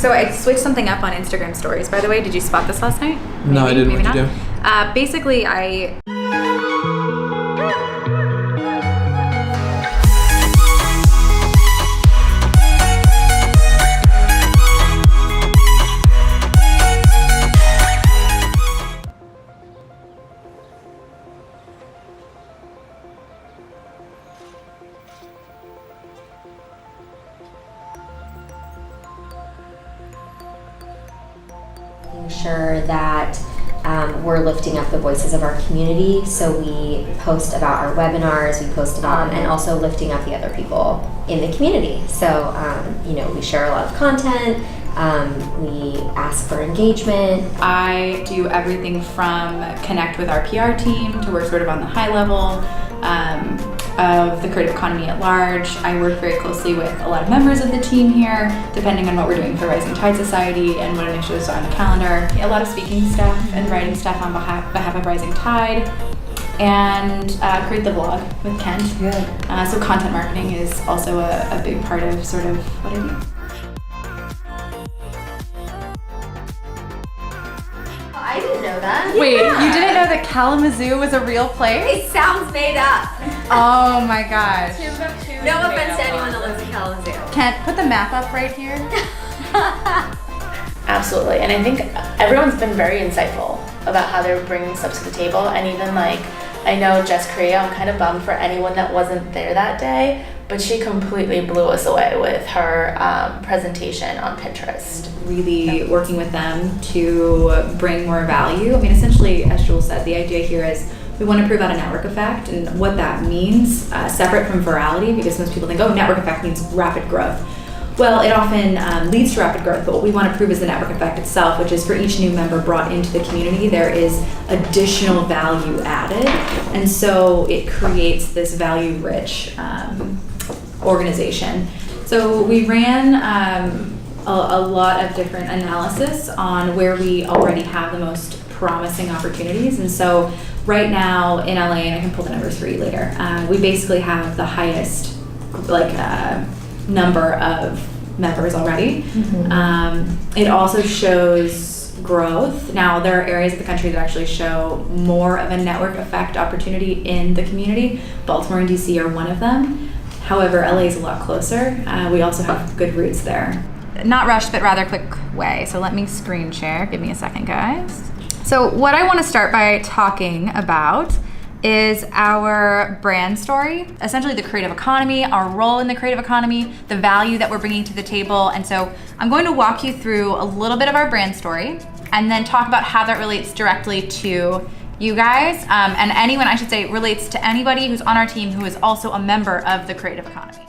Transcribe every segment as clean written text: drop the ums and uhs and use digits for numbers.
So I switched something up on Instagram stories, by the way. Did you spot this last night? No, I didn't. What did you do? Basically, I sure that we're lifting up the voices of our community. So we post about our webinars, we post about and also lifting up the other people in the community. So we share a lot of content. We ask for engagement. I do everything from connect with our PR team to work sort of on the high level of the creative economy at large. I work very closely with a lot of members of the team here, depending on what we're doing for Rising Tide Society and what initiatives are on the calendar. A lot of speaking stuff and writing stuff on behalf of Rising Tide, and create the vlog with Kent. Yeah. So content marketing is also a big part of sort of what I do. I didn't know that. Wait, you didn't know that Kalamazoo was a real place? It sounds made up. Oh my gosh. No offense to anyone that lives in Kalamazoo. Kent, put the map up right here. Absolutely, and I think everyone's been very insightful about how they're bringing stuff to the table, and even I know Jess Korea, I'm kind of bummed for anyone that wasn't there that day, but she completely blew us away with her presentation on Pinterest. Really working with them to bring more value. I mean, essentially, as Jules said, the idea here is we want to prove out a network effect, and what that means, separate from virality, because most people think, oh, network effect means rapid growth. Well, it often leads to rapid growth, but what we want to prove is the network effect itself, which is for each new member brought into the community, there is additional value added, and so it creates this value-rich organization. So we ran a lot of different analysis on where we already have the most promising opportunities, and so right now in LA, and I can pull the numbers for you later, we basically have the highest number of members already. Mm-hmm. It also shows growth. Now there are areas of the country that actually show more of a network effect opportunity in the community. Baltimore and DC are one of them. However, LA is a lot closer. We also have good roots there. Not rushed, but rather quick way. So let me screen share. Give me a second, guys. So what I want to start by talking about is our brand story, essentially the creative economy, our role in the creative economy, the value that we're bringing to the table. And so I'm going to walk you through a little bit of our brand story and then talk about how that relates directly to you guys, and anyone, I should say, relates to anybody who's on our team who is also a member of the creative economy.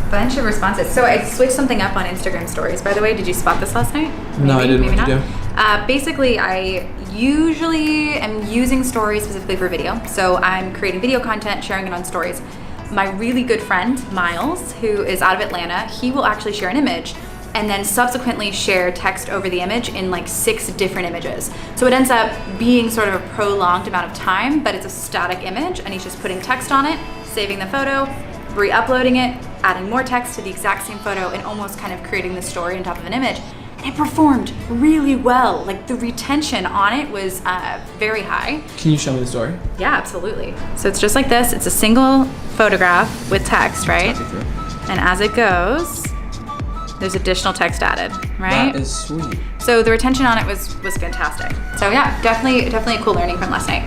Bunch of responses. So I switched something up on Instagram stories, by the way. Did you spot this last night? No, I didn't. What did you do? Basically, I usually am using stories specifically for video. So I'm creating video content, sharing it on stories. My really good friend, Miles, who is out of Atlanta, he will actually share an image and then subsequently share text over the image in like 6 different images. So it ends up being sort of a prolonged amount of time, but it's a static image and he's just putting text on it, saving the photo, re-uploading it, adding more text to the exact same photo, and almost kind of creating the story on top of an image. And it performed really well. Like the retention on it was very high. Can you show me the story? Yeah, absolutely. So it's just like this. It's a single photograph with text, right? And as it goes, there's additional text added, right? That is sweet. So the retention on it was fantastic. So yeah, definitely a cool learning from last night.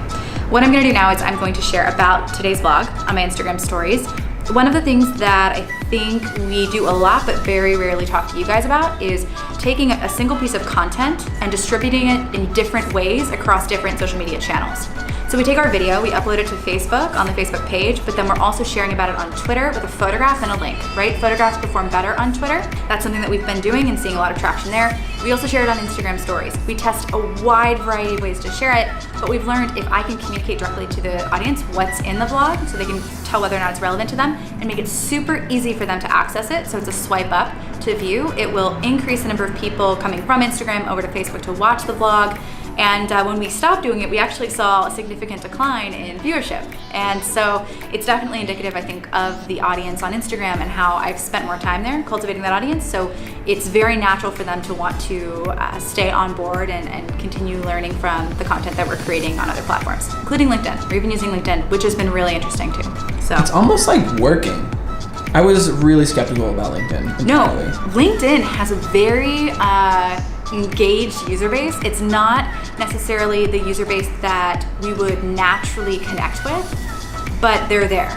What I'm gonna do now is I'm going to share about today's vlog on my Instagram stories. One of the things that I think we do a lot but very rarely talk to you guys about is taking a single piece of content and distributing it in different ways across different social media channels. So we take our video, we upload it to Facebook on the Facebook page, but then we're also sharing about it on Twitter with a photograph and a link, right? Photographs perform better on Twitter. That's something that we've been doing and seeing a lot of traction there. We also share it on Instagram stories. We test a wide variety of ways to share it, but we've learned if I can communicate directly to the audience what's in the vlog so they can tell whether or not it's relevant to them and make it super easy for them to access it, so it's a swipe up to view, it will increase the number of people coming from Instagram over to Facebook to watch the vlog. And when we stopped doing it, we actually saw a significant decline in viewership. And so it's definitely indicative, I think, of the audience on Instagram and how I've spent more time there cultivating that audience. So it's very natural for them to want to stay on board and continue learning from the content that we're creating on other platforms, including LinkedIn. We're even using LinkedIn, which has been really interesting too. So It's almost like working. I was really skeptical about LinkedIn. No, entirely. LinkedIn has a very engaged user base. It's not necessarily the user base that we would naturally connect with, but they're there.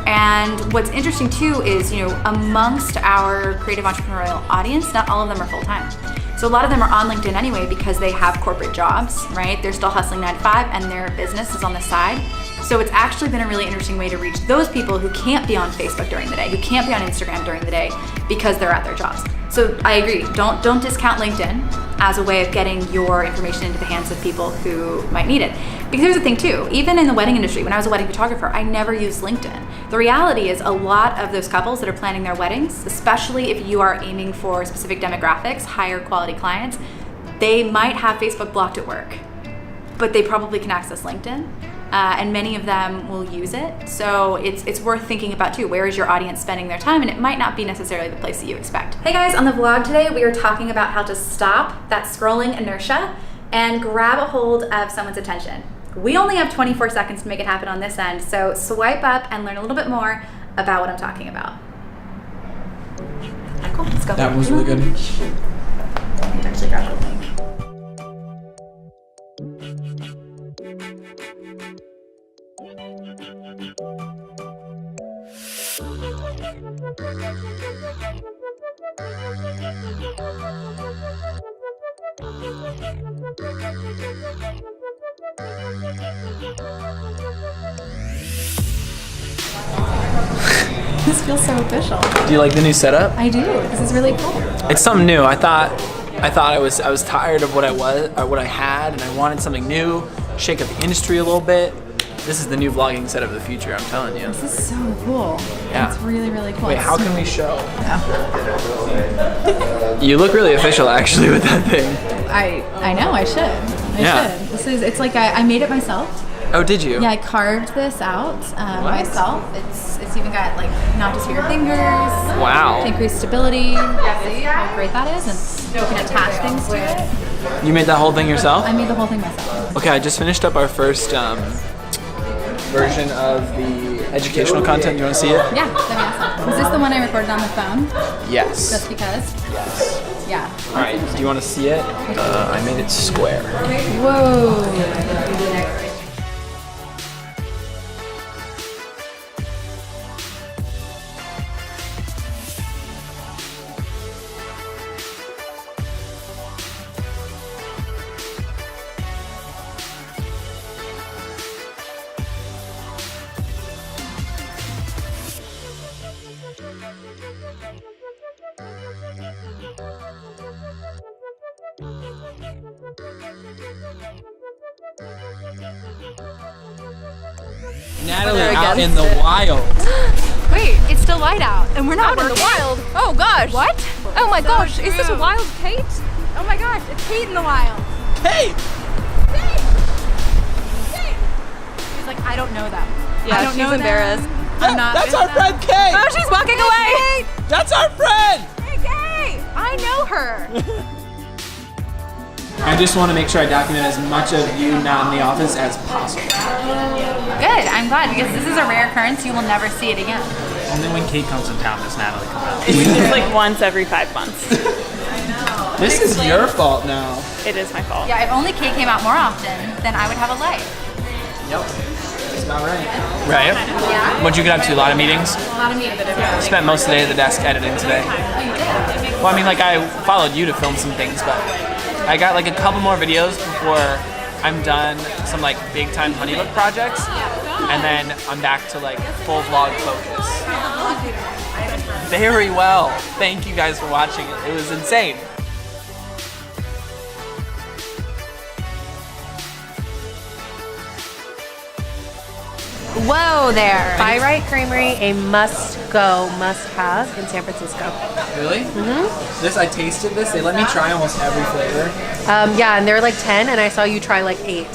And what's interesting too is, amongst our creative entrepreneurial audience, not all of them are full-time. So a lot of them are on LinkedIn anyway because they have corporate jobs, right? They're still hustling 9 to 5 and their business is on the side. So it's actually been a really interesting way to reach those people who can't be on Facebook during the day, who can't be on Instagram during the day because they're at their jobs. So I agree, don't discount LinkedIn as a way of getting your information into the hands of people who might need it. Because here's the thing too, even in the wedding industry, when I was a wedding photographer, I never used LinkedIn. The reality is a lot of those couples that are planning their weddings, especially if you are aiming for specific demographics, higher quality clients, they might have Facebook blocked at work, but they probably can access LinkedIn. And many of them will use it. So it's worth thinking about too, where is your audience spending their time? And it might not be necessarily the place that you expect. Hey guys, on the vlog today, we are talking about how to stop that scrolling inertia and grab a hold of someone's attention. We only have 24 seconds to make it happen on this end, so swipe up and learn a little bit more about what I'm talking about. Cool, let's go. That was really good. I can actually grab the link. This feels so official. Do you like the new setup? I do. This is really cool. It's something new. I thought I was tired of what I had, and I wanted something new, shake up the industry a little bit. This is the new vlogging setup of the future, I'm telling you. This is so cool. Yeah. It's really, really cool. Wait, how can we show? You look really official actually with that thing. I know, I should. I should. It's like I made it myself. Oh, did you? Yeah, I carved this out myself. It's even got like notches for your fingers. Wow. To increase stability. See how great that is? And you can attach things to it. You made that whole thing yourself? I made the whole thing myself. Okay, I just finished up our first version of the educational content. Do you want to see it? Yeah, that'd be awesome. Was this the one I recorded on the phone? Yes. Just because? Yes. Yeah. All right, do you want to see it? I made it square. Whoa. Natalie out in the wild. Wait, it's still light out, and we're not Out in the working. wild. Oh gosh. What? Oh my So gosh. Is this true. wild Kate? Oh my gosh. It's Kate in the wild. Hey! She's like, I don't know them. Yeah, I don't she's know them. embarrassed. I'm not. That's with our them. friend Kate! Oh, she's walking away. That's our friend! Hey Kate. I know her. I just want to make sure I document as much of you not in the office as possible. Good. I'm glad because this is a rare occurrence. You will never see it again. Only when Kate comes in town does Natalie come out. It's like once every 5 months. This is your fault now. It is my fault. Yeah. If only Kate came out more often, then I would have a life. Yep. That's about right. Right? Yeah. What'd you get up to? A lot of meetings? A lot of meetings. Spent most of the day at the desk editing today. Oh, you did. Well, I mean, like I followed you to film some things, but I got like a couple more videos before I'm done some like big time honeybook projects, and then I'm back to like full vlog focus. Very well. Thank you guys for watching it. It was insane. Whoa there. By Right Creamery, a must-go, must-have in San Francisco. Really? Mm-hmm. This, I tasted this. They let me try almost every flavor. Yeah, and they're like 10, and I saw you try like 8.